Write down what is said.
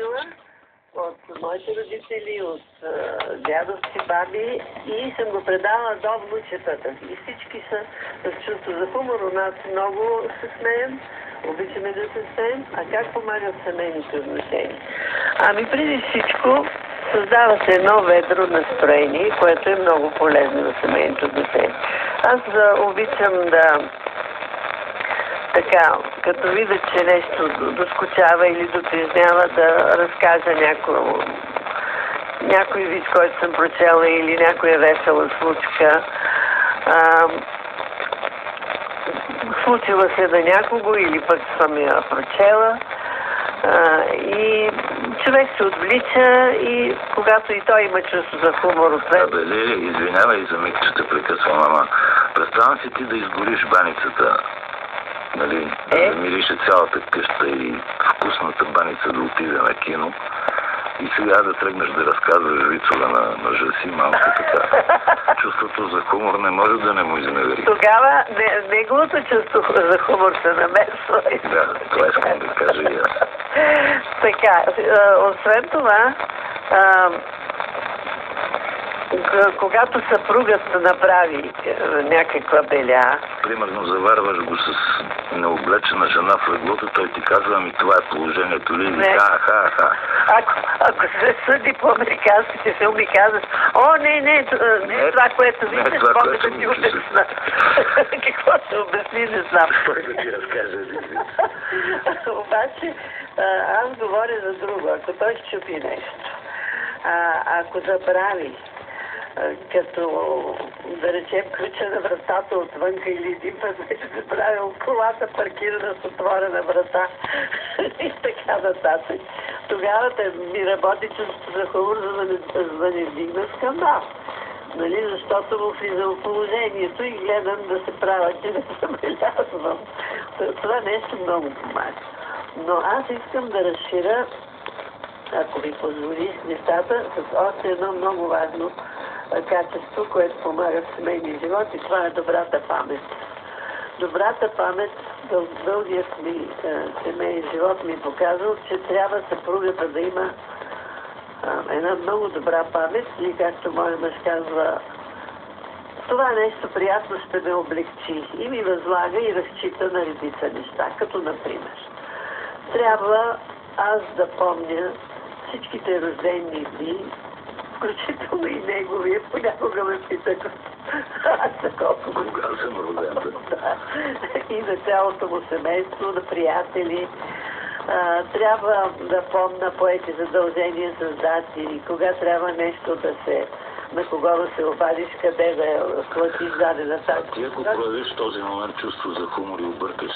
научила от моите родители, от дядовци, баби и съм го предала до внучетата. И всички са с чувство за хумор. У нас много се смеем, обичаме да се смеем. А как помагат семейните отношения? Ами преди всичко създава се едно ведро настроение, което е много полезно за семейните отношения. Аз обичам да така, като видя, че нещо доскучава или дотежнява, да разкажа някой вид, който съм прочела или някоя весела случка. Случила се на някого или пък съм я прочела. И човек се отвлича и когато и той има чувство за хумор от мен. Абе, Лили, извинявай за миг, че те прекъсвам, ама представям си ти да изгориш баницата. Нали, да замирише цялата къща и вкусната баница да отиде на кино и сега да тръгнеш да разказваш вицове на мъжа си, малко така. Чувството за хумор не може да не му изневери. Тогава неговото чувство за хумор се намесва. Да, това искам да кажа и аз. Така, освен това, когато съпругът направи някаква беля... Примерно заварваш го с необлечена жена в леглото, той ти казва, ами това е положението ли? Ха. Ако се съди по американските филми, казваш, не това, което виждаш, мога да ти обясна. Какво се обясни, не знам. Кой да ти разкаже? Обаче, аз говоря за друго. Ако той щупи нещо, ако забрави, като, да речем, ключа на вратата отвънка или един път вече забравил колата паркирана с отворена врата и така нататък. Тогава ми работи чувството за хумор, за да не вдигна скандал. Нали, защото му влиза в положението и гледам да се правя, че не забелязвам. Това нещо много помага. Но аз искам да разширя, ако ви позволиш, нещата с още едно много важно качество, което помага в семейния живот, и това е добрата памет. Добрата памет, дългият ми семейен живот ми показал, че трябва съпругата да има една много добра памет и, както моя мъж казва, това нещо приятно ще ме облегчи и ми възлага и разчита на редица неща, като например трябва аз да помня всичките рождени дни, включително и неговия, понякога ме пита, кога съм роден. И на цялото му семейство, на приятели. Трябва да помня поети задължения с дати, кога трябва нещо да се, на кого да се обадиш, къде да платиш дадена такса. Ти ако проявиш в този момент чувство за хумор и объркаш